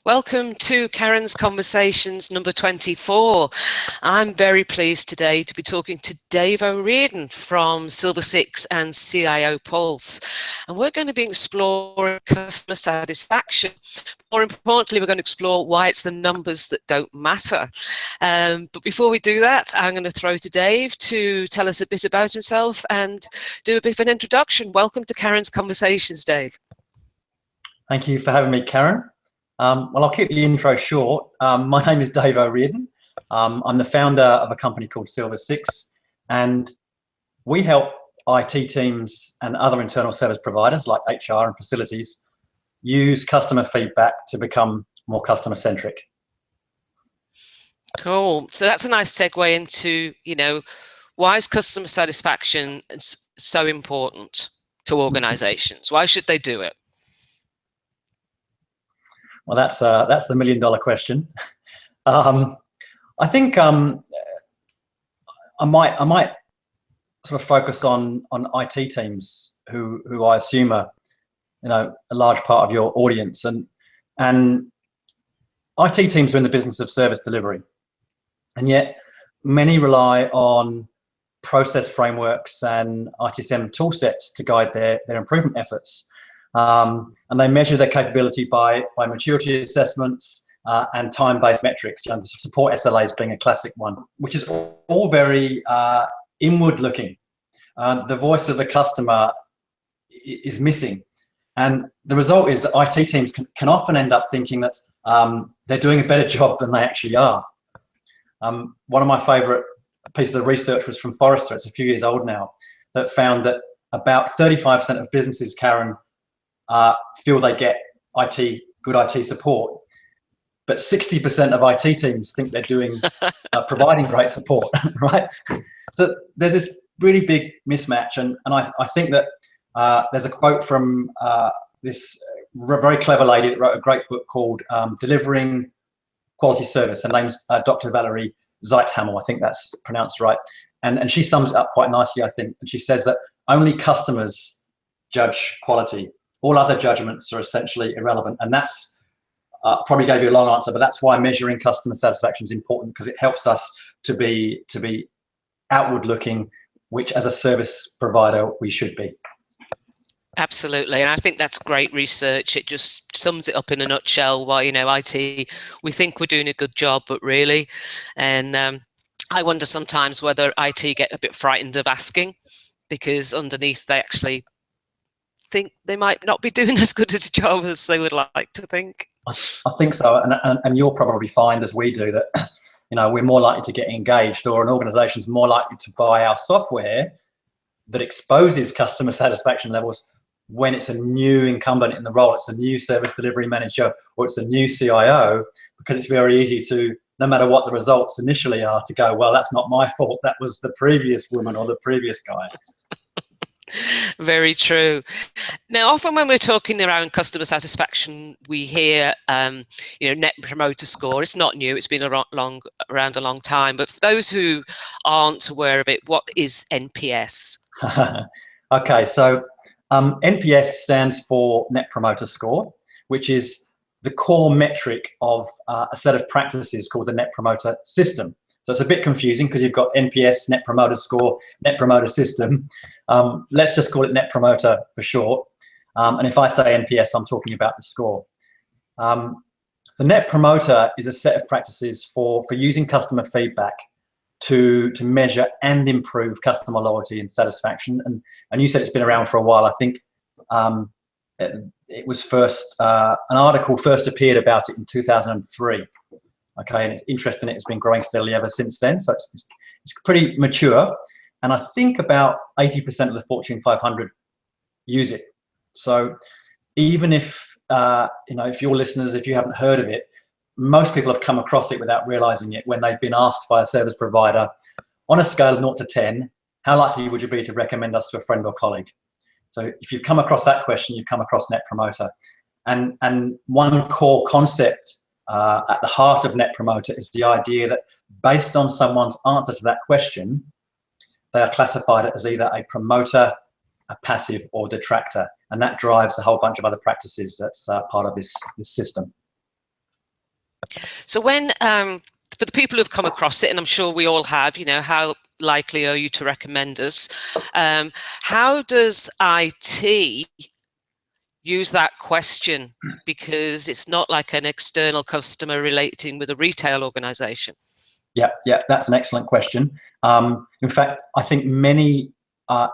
Welcome to Karen's Conversations number 24. I'm very pleased today to be talking to Dave O'Riordan from Silver Six and CIO Pulse. And we're going to be exploring customer satisfaction. More importantly, we're going to explore why it's the numbers that don't matter. But before we do that, I'm going to throw to Dave to tell us a bit about himself and do a bit of an introduction. Welcome to Karen's Conversations, Dave. Thank you for having me, Karen. Well, I'll keep the intro short. My name is Dave O'Riordan. I'm the founder of a company called Silver Six, and we help IT teams and other internal service providers like HR and facilities use customer feedback to become more customer-centric. Cool. So that's a nice segue into, why is customer satisfaction so important to organizations? Why should they do it? Well, that's the million-dollar question. I think I might sort of focus on IT teams who I assume are a large part of your audience, and IT teams are in the business of service delivery, and yet many rely on process frameworks and ITSM tool sets to guide their improvement efforts. And they measure their capability by maturity assessments and time-based metrics. The support SLAs being a classic one, which is all very inward-looking. The voice of the customer is missing, and the result is that IT teams can often end up thinking that they're doing a better job than they actually are. One of my favourite pieces of research was from Forrester. It's a few years old now, that found that about 35% of businesses, Karen, feel they get good IT support, but 60% of IT teams think they're doing providing great support, right? So there's this really big mismatch, and I think that there's a quote from this very clever lady that wrote a great book called Delivering Quality Service. Her name's Dr. Valerie Zeithaml, I think that's pronounced right, and she sums it up quite nicely, I think, and she says that only customers judge quality. All other judgments are essentially irrelevant, and that's probably gave you a long answer, but that's why measuring customer satisfaction is important, because it helps us to be outward looking, which as a service provider we should be. Absolutely, and I think that's great research. It just sums it up in a nutshell. Why IT, we think we're doing a good job, but really, and I wonder sometimes whether IT get a bit frightened of asking, because underneath they actually think they might not be doing as good a job as they would like to think. I think so, and you'll probably find, as we do, that we're more likely to get engaged, or an organization's more likely to buy our software that exposes customer satisfaction levels when it's a new incumbent in the role. It's a new service delivery manager, or it's a new CIO, because it's very easy to, no matter what the results initially are, to go, well, that's not my fault, that was the previous woman or the previous guy. Very true. Now, often when we're talking around customer satisfaction, we hear, Net Promoter Score. It's not new; it's been around a long time. But for those who aren't aware of it, what is NPS? Okay, so NPS stands for Net Promoter Score, which is the core metric of a set of practices called the Net Promoter System. So it's a bit confusing because you've got NPS, Net Promoter Score, Net Promoter System. Let's just call it Net Promoter for short. And if I say NPS, I'm talking about the score. The Net Promoter is a set of practices for using customer feedback to measure and improve customer loyalty and satisfaction. And you said it's been around for a while. I think it was first, an article first appeared about it in 2003. Okay, and it's interesting, it's been growing steadily ever since then, so it's pretty mature, and I think about 80% of the Fortune 500 use it. So even if if your listeners, if you haven't heard of it, most people have come across it without realizing it when they've been asked by a service provider, on a scale of 0 to 10, how likely would you be to recommend us to a friend or colleague? So if you've come across that question, you've come across Net Promoter, and one core concept at the heart of Net Promoter is the idea that based on someone's answer to that question, they are classified as either a promoter, a passive, or detractor, and that drives a whole bunch of other practices that's part of this system. So when, for the people who've come across it, and I'm sure we all have, you know, how likely are you to recommend us? How does IT use that question? Because it's not like an external customer relating with a retail organization. Yeah, that's an excellent question. In fact, I think many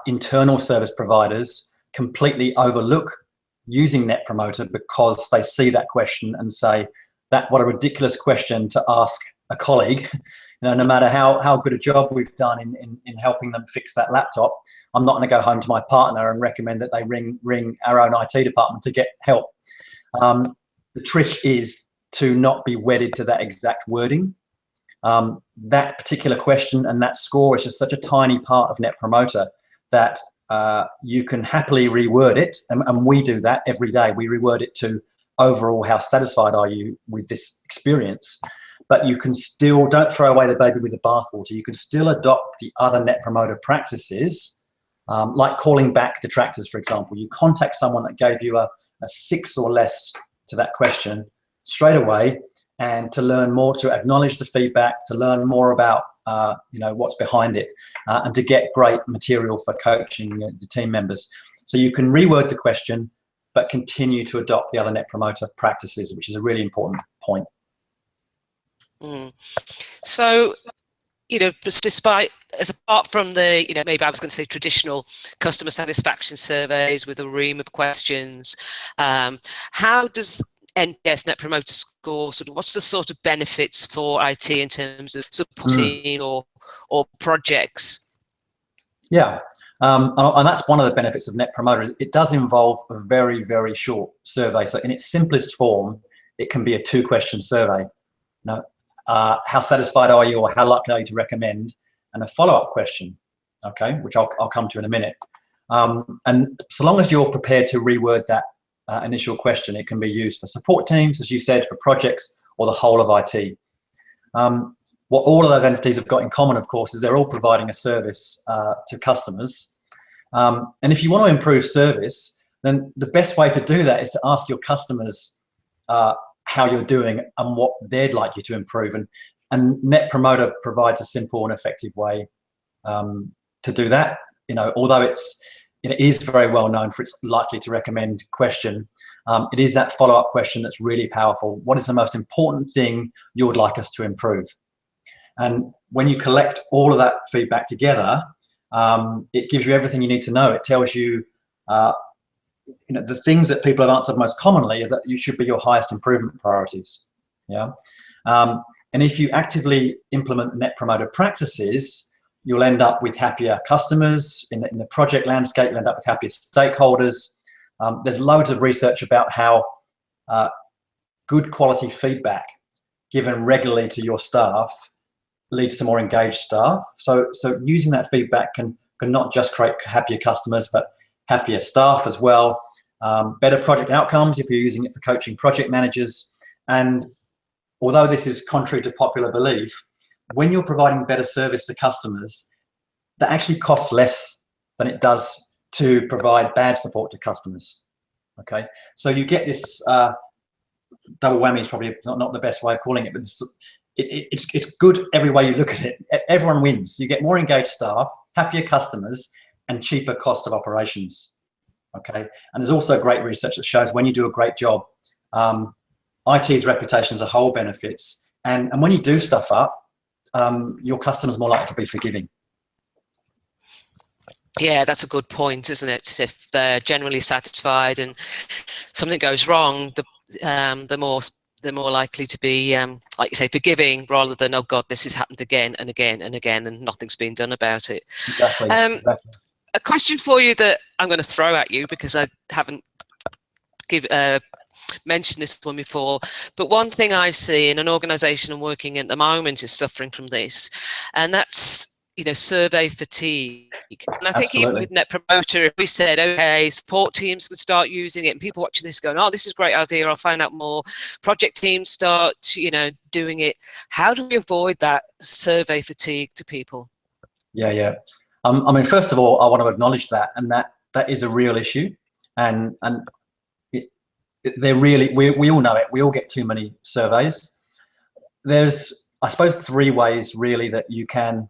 internal service providers completely overlook using Net Promoter because they see that question and say, "That what a ridiculous question to ask a colleague." You know, no matter how good a job we've done in helping them fix that laptop, I'm not going to go home to my partner and recommend that they ring our own IT department to get help. The trick is to not be wedded to that exact wording. That particular question and that score is just such a tiny part of Net Promoter that you can happily reword it, and we do that every day. We reword it to overall, how satisfied are you with this experience? But you can still, don't throw away the baby with the bathwater. You can still adopt the other Net Promoter practices, like calling back detractors, for example. You contact someone that gave you a 6 or less to that question straight away, and to learn more, to acknowledge the feedback, to learn more about you know, what's behind it, and to get great material for coaching the team members. So you can reword the question, but continue to adopt the other Net Promoter practices, which is a really important point. So, you know, despite, as apart from the, you know, maybe I was going to say traditional customer satisfaction surveys with a ream of questions, how does NPS, Net Promoter Score, sort of, what's the sort of benefits for IT in terms of supporting or projects? Yeah, and that's one of the benefits of Net Promoter. It does involve a very, very short survey. So in its simplest form, it can be a 2-question survey. You know, how satisfied are you, or how likely are you to recommend, and a follow-up question, okay, which I'll come to in a minute. And so long as you're prepared to reword that initial question, it can be used for support teams, as you said, for projects, or the whole of IT. What all of those entities have got in common, of course, is they're all providing a service to customers. And if you want to improve service, then the best way to do that is to ask your customers how you're doing and what they'd like you to improve. And Net Promoter provides a simple and effective way to do that. You know, although it is very well known for its likely to recommend question, it is that follow-up question that's really powerful. What is the most important thing you would like us to improve? And when you collect all of that feedback together, it gives you everything you need to know. It tells you, you know, the things that people have answered most commonly are that you should be your highest improvement priorities. Yeah. And if you actively implement Net Promoter practices, you'll end up with happier customers in the project landscape. You'll end up with happier stakeholders. There's loads of research about how good quality feedback given regularly to your staff leads to more engaged staff. So using that feedback can not just create happier customers, but happier staff as well. Better project outcomes if you're using it for coaching project managers. And although this is contrary to popular belief, when you're providing better service to customers, that actually costs less than it does to provide bad support to customers. Okay, so you get this double whammy is probably not the best way of calling it, but it's good every way you look at it. Everyone wins. You get more engaged staff, happier customers, and cheaper cost of operations. Okay, and there's also great research that shows when you do a great job, IT's reputation as a whole benefits, and when you do stuff up, your customers are more likely to be forgiving. Yeah, that's a good point, isn't it? If they're generally satisfied and something goes wrong, they're more likely to be, like you say, forgiving, rather than, oh God, this has happened again and again and again, and nothing's been done about it. Exactly. Exactly. A question for you that I'm going to throw at you, because I haven't mentioned this one before, but one thing I see in an organisation I'm working in at the moment is suffering from this, and that's, you know, survey fatigue. And I think Absolutely. even with Net Promoter, if we said, okay, support teams can start using it, and people watching this going, oh, this is a great idea, I'll find out more. Project teams start, you know, doing it. How do we avoid that survey fatigue to people? Yeah. I mean, first of all, I want to acknowledge that, and that is a real issue, and they're really, we all know it. We all get too many surveys. there's, I suppose, 3 ways really that you can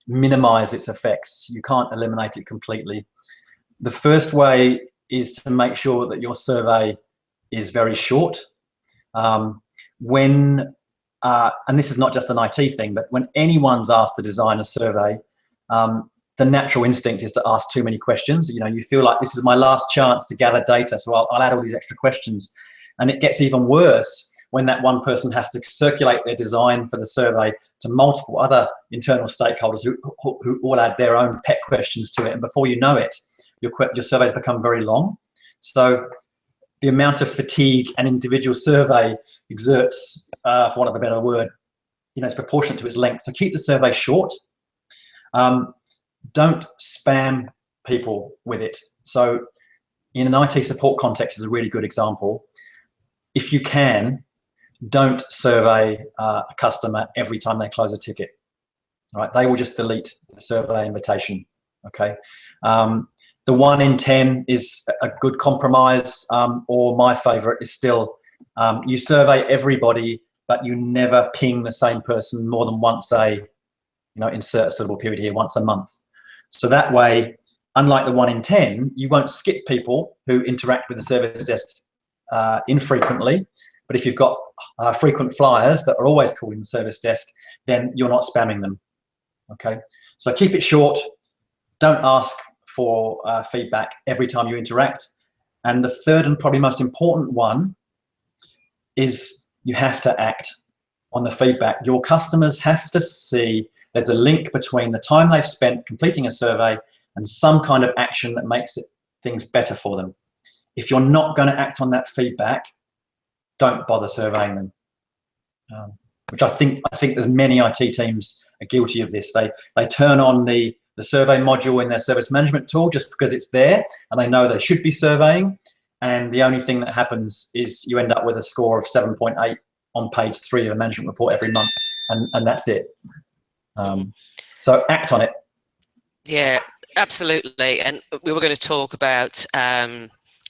minimize its effects. You can't eliminate it completely. The first way is to make sure that your survey is very short. And this is not just an IT thing, but when anyone's asked to design a survey, the natural instinct is to ask too many questions. You know, you feel like this is my last chance to gather data, so I'll add all these extra questions. And it gets even worse when that one person has to circulate their design for the survey to multiple other internal stakeholders who all add their own pet questions to it. And before you know it, your surveys become very long. So the amount of fatigue an individual survey exerts, for want of a better word, you know, is proportionate to its length. So keep the survey short. Don't spam people with it. So in an IT support context is a really good example. If you can, don't survey a customer every time they close a ticket. All right, they will just delete the survey invitation. Okay. The 1 in 10 is a good compromise, or my favorite is still, you survey everybody, but you never ping the same person more than once insert a suitable period here, once a month. So that way, unlike the 1 in 10, you won't skip people who interact with the service desk infrequently. But if you've got frequent flyers that are always calling the service desk, then you're not spamming them. Okay, so keep it short. Don't ask for feedback every time you interact. And the third and probably most important one is you have to act on the feedback. Your customers have to see there's a link between the time they've spent completing a survey and some kind of action that makes things better for them. If you're not going to act on that feedback, don't bother surveying them. Which I think there's many IT teams are guilty of this. They turn on the survey module in their service management tool just because it's there and they know they should be surveying, and the only thing that happens is you end up with a score of 7.8 on page 3 of a management report every month, and that's it. So act on it. Yeah, absolutely. And we were going to talk about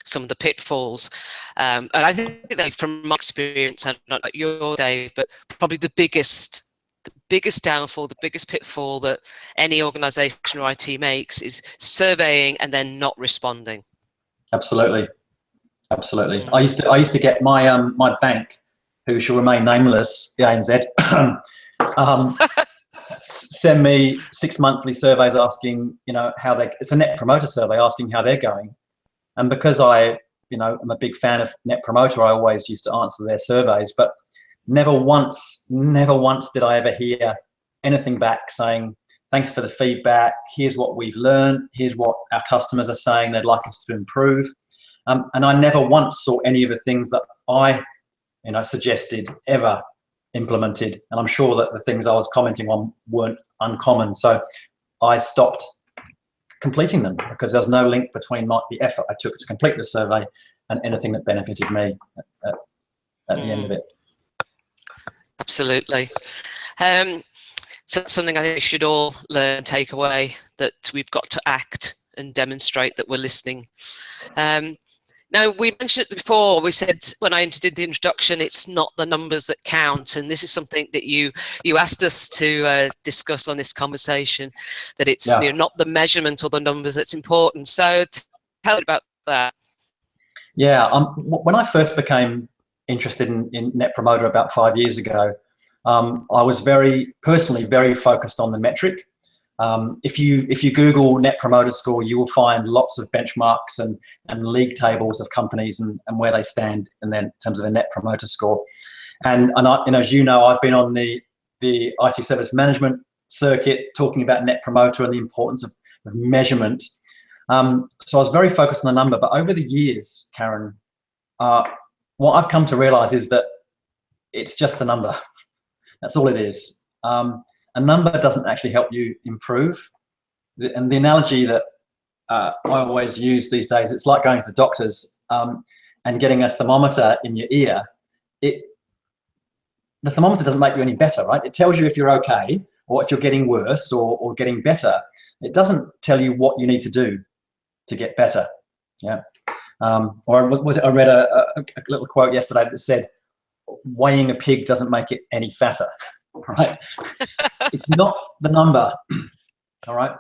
some of the pitfalls, and I think that from my experience, and not like your, Dave, but probably the biggest downfall, the biggest pitfall that any organisation or IT makes is surveying and then not responding. Absolutely. I used to get my my bank, who shall remain nameless, the ANZ, send me 6 monthly surveys asking, it's a net promoter survey asking how they're going. And because I'm a big fan of Net Promoter, I always used to answer their surveys, but never once did I ever hear anything back saying, thanks for the feedback, here's what we've learned, here's what our customers are saying they'd like us to improve. And I never once saw any of the things that I suggested ever implemented. And I'm sure that the things I was commenting on weren't uncommon. So I stopped completing them because there's no link between the effort I took to complete the survey and anything that benefited me at the end of it. Absolutely. So that's something I think we should all learn, take away, that we've got to act and demonstrate that we're listening. Now, we mentioned it before, we said when I did the introduction, it's not the numbers that count. And this is something that you asked us to discuss on this conversation, that it's not the measurement or the numbers that's important. So tell me about that. Yeah, when I first became interested in Net Promoter about 5 years ago, I was personally very focused on the metric. If you Google Net Promoter Score, you will find lots of benchmarks and league tables of companies and where they stand in terms of a Net Promoter Score. And as you know, I've been on the IT service management circuit talking about Net Promoter and the importance of measurement. So I was very focused on the number, but over the years, Karen, what I've come to realize is that it's just a number. That's all it is. A number doesn't actually help you improve. And the analogy that I always use these days, it's like going to the doctors and getting a thermometer in your ear. The thermometer doesn't make you any better, right? It tells you if you're okay or if you're getting worse or getting better. It doesn't tell you what you need to do to get better. Yeah. Or I read a little quote yesterday that said, weighing a pig doesn't make it any fatter, right? It's not the number, all right?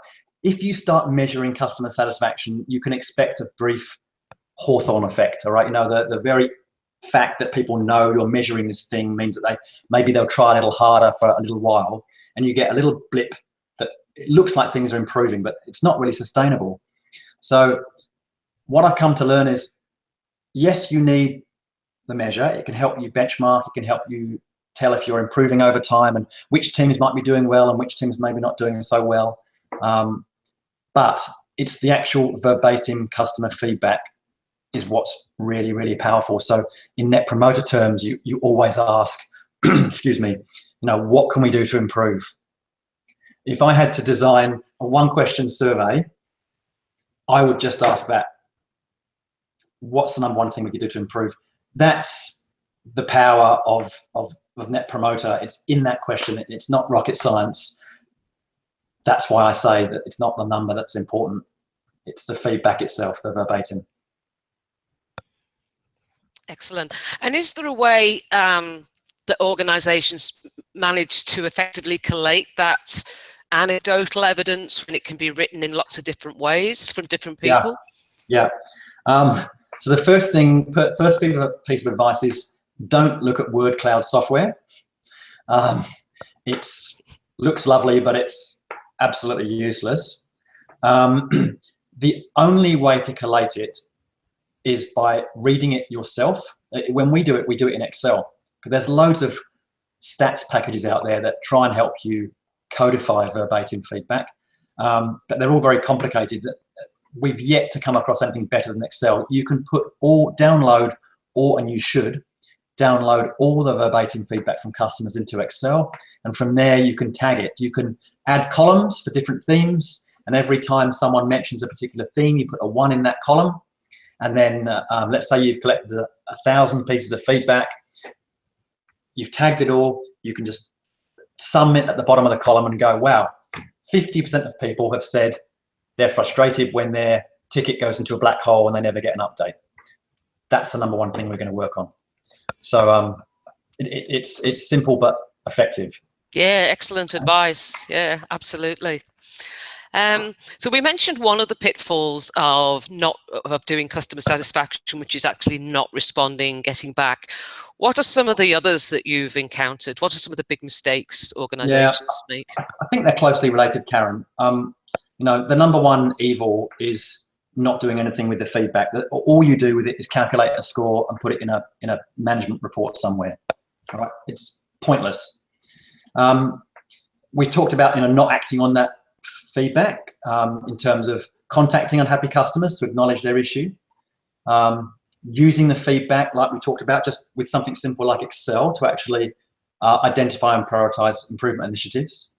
If you start measuring customer satisfaction, you can expect a brief Hawthorne effect, all right? You know, the very fact that people know you're measuring this thing means that maybe they'll try a little harder for a little while, and you get a little blip that it looks like things are improving, but it's not really sustainable. So what I've come to learn is, yes, you need the measure. It can help you benchmark. It can help you tell if you're improving over time and which teams might be doing well and which teams maybe not doing so well. But it's the actual verbatim customer feedback is what's really, really powerful. So in Net Promoter terms, you always ask, excuse me, you know, what can we do to improve? If I had to design a one-question survey, I would just ask that. What's the number one thing we could do to improve? That's the power of Net Promoter. It's in that question. It's not rocket science. That's why I say that it's not the number that's important. It's the feedback itself, the verbatim. Excellent. And is there a way that organisations manage to effectively collate that anecdotal evidence when it can be written in lots of different ways from different people? Yeah. So the first piece of advice is don't look at word cloud software. It looks lovely, but it's absolutely useless. The only way to collate it is by reading it yourself. When we do it in Excel. There's loads of stats packages out there that try and help you codify verbatim feedback, but they're all very complicated. We've yet to come across anything better than Excel. You can and you should download all the verbatim feedback from customers into Excel, and from there you can tag it. You can add columns for different themes, and every time someone mentions a particular theme, you put a 1 in that column. And then let's say you've collected 1,000 pieces of feedback, you've tagged it all, you can just sum it at the bottom of the column and go, wow, 50% of people have said they're frustrated when their ticket goes into a black hole and they never get an update. That's the number one thing we're going to work on. So it's simple but effective. Yeah, excellent advice. Yeah, absolutely. So we mentioned one of the pitfalls of doing customer satisfaction, which is actually not responding, getting back. What are some of the others that you've encountered? What are some of the big mistakes organisations make? I think they're closely related, Karen. You know, the number one evil is not doing anything with the feedback. All you do with it is calculate a score and put it in a management report somewhere. All right, it's pointless. We talked about not acting on that feedback in terms of contacting unhappy customers to acknowledge their issue, using the feedback like we talked about just with something simple like Excel to actually identify and prioritize improvement initiatives.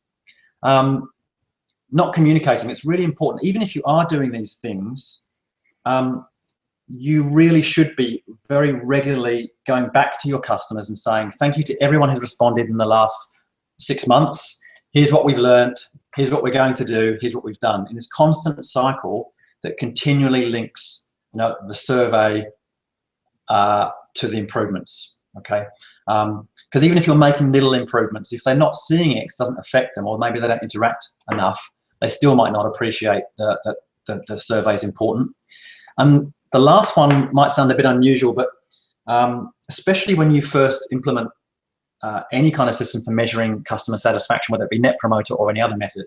Not communicating, it's really important. Even if you are doing these things, you really should be very regularly going back to your customers and saying, thank you to everyone who's responded in the last 6 months. Here's what we've learned. Here's what we're going to do. Here's what we've done. In this constant cycle that continually links, the survey to the improvements. Okay, because even if you're making little improvements, if they're not seeing it, it doesn't affect them, or maybe they don't interact enough, they still might not appreciate that the survey is important. And the last one might sound a bit unusual, but especially when you first implement any kind of system for measuring customer satisfaction, whether it be Net Promoter or any other method,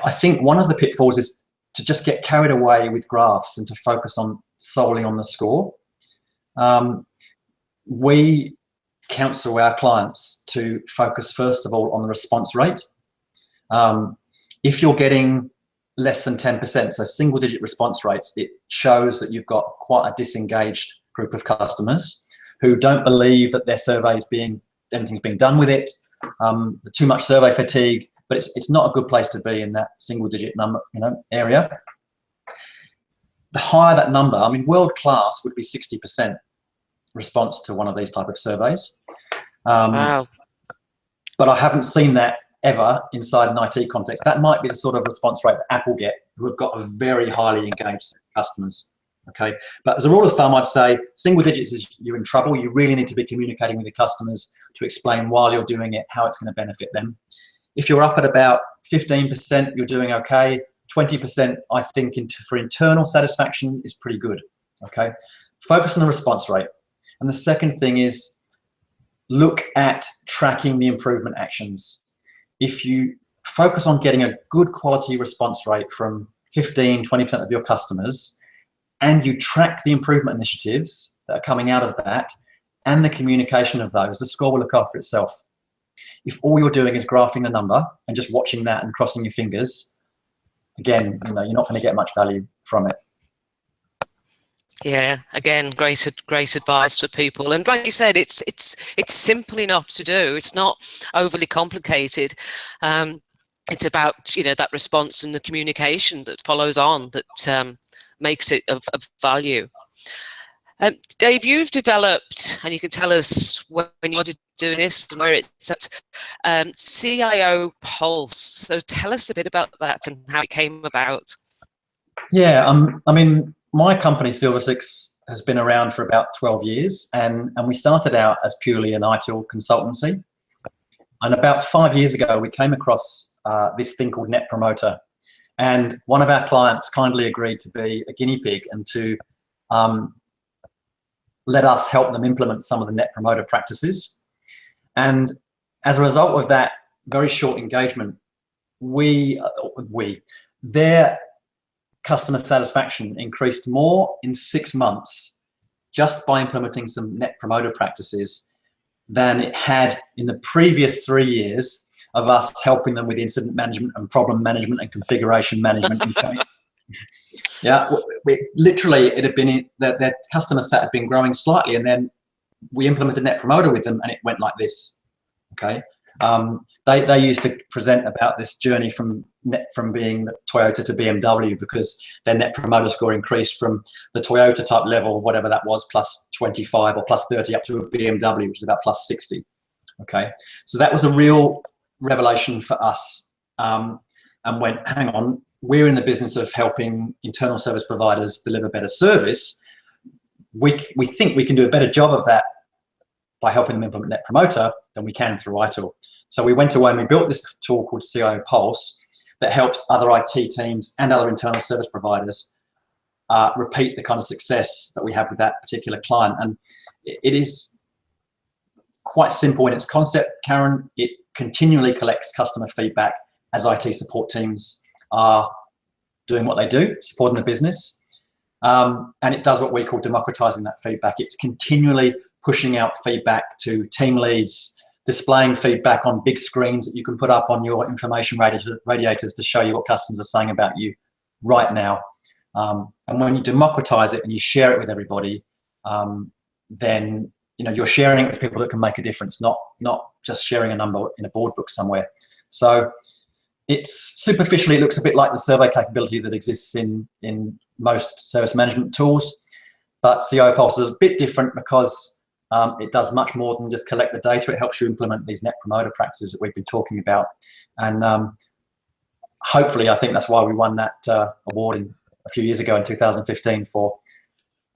I think one of the pitfalls is to just get carried away with graphs and to focus solely on the score. We counsel our clients to focus first of all on the response rate. If you're getting less than 10%, so single-digit response rates, it shows that you've got quite a disengaged group of customers who don't believe that their survey is anything's being done with it. Too much survey fatigue, but it's not a good place to be in that single-digit number, area. The higher that number, I mean, world-class would be 60% response to one of these type of surveys. Wow. But I haven't seen that ever inside an IT context. That might be the sort of response rate that Apple get, who have got a very highly engaged set of customers. Okay, but as a rule of thumb, I'd say single digits is you're in trouble. You really need to be communicating with your customers to explain while you're doing it how it's going to benefit them. If you're up at about 15%, you're doing okay. 20%, I think, for internal satisfaction is pretty good. Okay, focus on the response rate. And the second thing is look at tracking the improvement actions. If you focus on getting a good quality response rate from 15, 20% of your customers, and you track the improvement initiatives that are coming out of that and the communication of those, the score will look after itself. If all you're doing is graphing the number and just watching that and crossing your fingers, again, you're not going to get much value from it. Yeah, again, great advice for people. And like you said, it's simple enough to do. It's not overly complicated. It's about that response and the communication that follows on that makes it of value. Dave, you've developed, and you can tell us when you started doing this and where it's at, CIO Pulse. So tell us a bit about that and how it came about. Yeah, I mean, my company, Silver6, has been around for about 12 years, and we started out as purely an ITIL consultancy. And about 5 years ago, we came across this thing called Net Promoter. And one of our clients kindly agreed to be a guinea pig and to let us help them implement some of the Net Promoter practices. And as a result of that very short engagement, their customer satisfaction increased more in 6 months just by implementing some Net Promoter practices than it had in the previous 3 years of us helping them with incident management and problem management and configuration management. Yeah, literally, it had been that their customer sat had been growing slightly, and then we implemented Net Promoter with them, and it went like this. Okay, they used to present about this journey from being the Toyota to BMW because their Net Promoter score increased from the Toyota type level, whatever that was, plus 25 or plus 30, up to a BMW, which is about plus 60. Okay, so that was a real revelation for us, and went, hang on, we're in the business of helping internal service providers deliver better service. We think we can do a better job of that by helping them implement Net Promoter than we can through ITIL. So we went away and we built this tool called CIO Pulse that helps other IT teams and other internal service providers repeat the kind of success that we have with that particular client. And it is quite simple in its concept, Karen. It continually collects customer feedback as IT support teams are doing what they do, supporting the business. And it does what we call democratizing that feedback. It's continually pushing out feedback to team leads, displaying feedback on big screens that you can put up on your information radiators to show you what customers are saying about you right now. And when you democratize it and you share it with everybody, then you're sharing it with people that can make a difference, not just sharing a number in a board book somewhere. So it's superficially, it looks a bit like the survey capability that exists in most service management tools, but CIO Pulse is a bit different because it does much more than just collect the data. It helps you implement these Net Promoter practices that we've been talking about. And hopefully, I think that's why we won that award a few years ago in 2015 for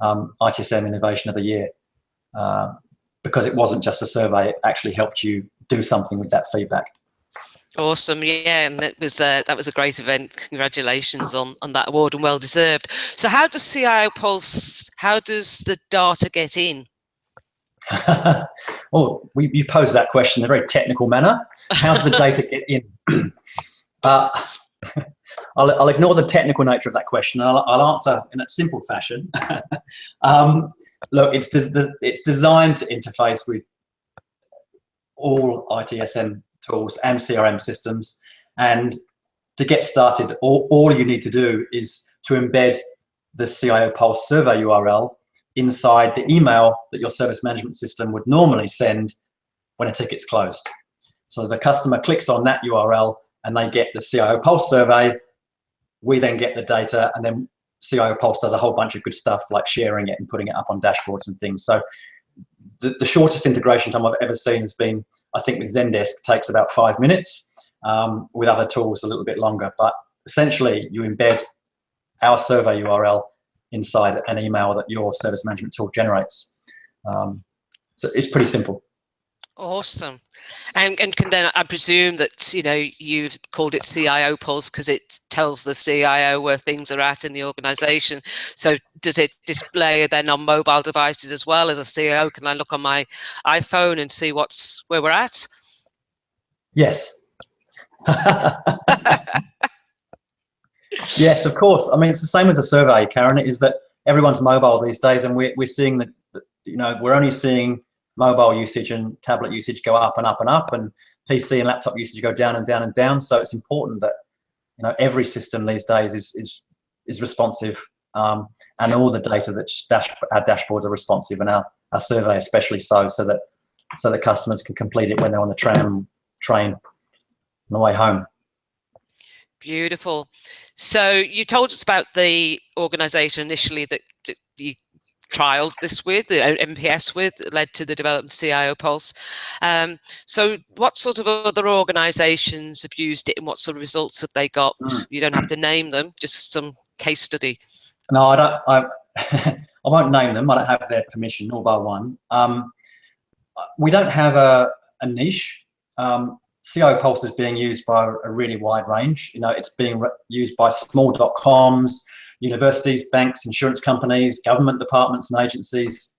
ITSM Innovation of the Year, because it wasn't just a survey, it actually helped you do something with that feedback. Awesome, yeah, and that was a great event. Congratulations on that award, and well deserved. So how does CIO Pulse, how does the data get in? Oh, you posed that question in a very technical manner. How does the data get in? I'll ignore the technical nature of that question. I'll answer in a simple fashion. Look, it's designed to interface with all ITSM tools and CRM systems, and to get started, all you need to do is to embed the CIO Pulse survey URL inside the email that your service management system would normally send when a ticket's closed. So the customer clicks on that URL and they get the CIO Pulse survey. We then get the data, and then CIO Pulse does a whole bunch of good stuff like sharing it and putting it up on dashboards and things. So the shortest integration time I've ever seen has been, I think with Zendesk, takes about 5 minutes, with other tools a little bit longer. But essentially, you embed our survey URL inside an email that your service management tool generates. So it's pretty simple. Awesome. And can then, I presume that, you know, you've called it CIO Pulse because it tells the CIO where things are at in the organization. So does it display then on mobile devices as well? As a CIO, can I look on my iPhone and see where we're at? Yes. Yes, of course. I mean, it's the same as a survey, Karen. It is that everyone's mobile these days, and we're seeing that, you know, we're only seeing mobile usage and tablet usage go up and up and up, and PC and laptop usage go down and down and down. So it's important that, you know, every system these days is responsive, and all the data that our dashboards are responsive, and our survey especially so that customers can complete it when they're on the tram, train, on the way home. Beautiful. So you told us about the organisation initially that you trialed this with, the MPS with, that led to the development CIO Pulse. So what sort of other organisations have used it, and what sort of results have they got? You don't have to name them, just some case study. No, I don't. I won't name them. I don't have their permission, nor by one. We don't have a niche. CIO Pulse is being used by a really wide range. You know, it's being used by small .coms, universities, banks, insurance companies, government departments and agencies.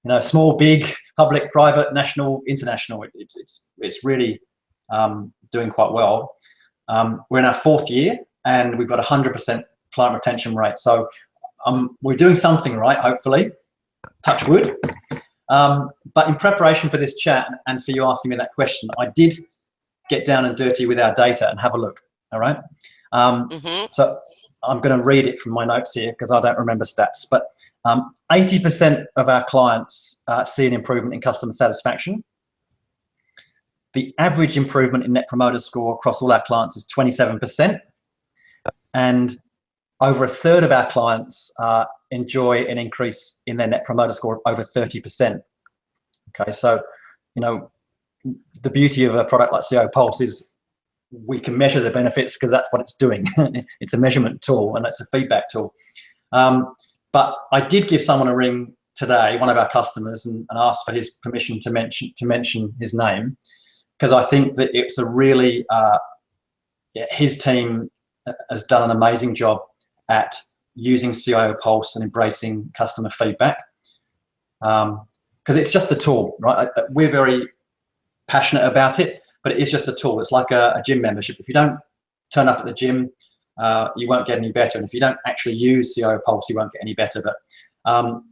You know, small, big, public, private, national, international. It's really doing quite well. We're in our 4th year, and we've got 100% client retention rate. So we're doing something right, hopefully. Touch wood. But in preparation for this chat and for you asking me that question, I did get down and dirty with our data and have a look. All right. So I'm going to read it from my notes here because I don't remember stats. But 80% of our clients see an improvement in customer satisfaction. The average improvement in Net Promoter Score across all our clients is 27%, and over 1/3 of our clients enjoy an increase in their Net Promoter Score of over 30%. Okay, so, you know, the beauty of a product like CIO Pulse is we can measure the benefits because that's what it's doing. It's a measurement tool, and it's a feedback tool. But I did give someone a ring today, one of our customers, and asked for his permission to mention his name, because I think that it's a really, his team has done an amazing job at using CIO Pulse and embracing customer feedback, because it's just a tool, right? We're very passionate about it, but it is just a tool. It's like a gym membership. If you don't turn up at the gym, you won't get any better, and if you don't actually use CIO Pulse, you won't get any better. But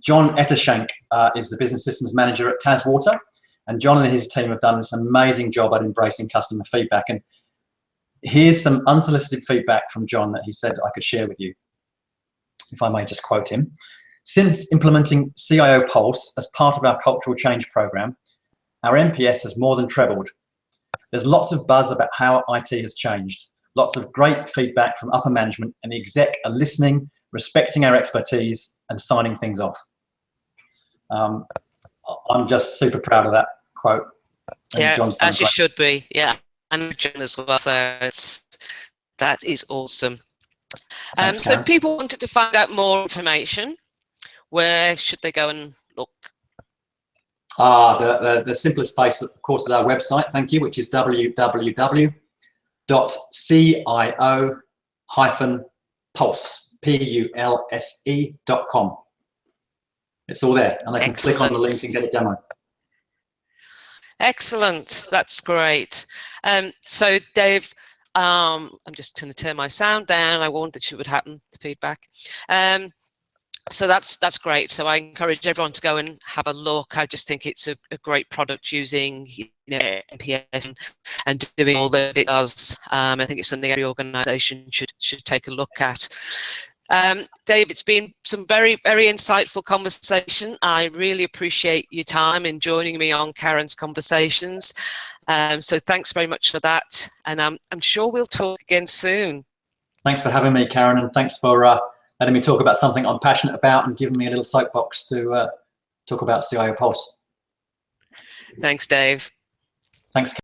John Ettershank is the business systems manager at Taswater, and John and his team have done this amazing job at embracing customer feedback. And here's some unsolicited feedback from John that he said I could share with you, if I may just quote him. Since implementing CIO Pulse as part of our cultural change program, our NPS has more than trebled. There's lots of buzz about how IT has changed. Lots of great feedback from upper management, and the exec are listening, respecting our expertise, and signing things off. I'm just super proud of that quote. And yeah, as you should be. Yeah, and John as well. So that is awesome. Thanks, so if people wanted to find out more information, where should they go and look? The simplest place, of course, is our website, thank you, which is www.cio-pulse.com. It's all there, and they can click on the link and get a demo. Excellent, that's great. So Dave, I'm just going to turn my sound down. I warned that it would happen, the feedback. So that's great. So I encourage everyone to go and have a look. I just think it's a great product using, you know, NPS and doing all that it does. I think it's something every organisation should take a look at. Dave, it's been some very, very insightful conversation. I really appreciate your time in joining me on Karen's Conversations. So thanks very much for that. And I'm sure we'll talk again soon. Thanks for having me, Karen, and thanks for letting me talk about something I'm passionate about and giving me a little soapbox to talk about CIO Pulse. Thanks, Dave. Thanks.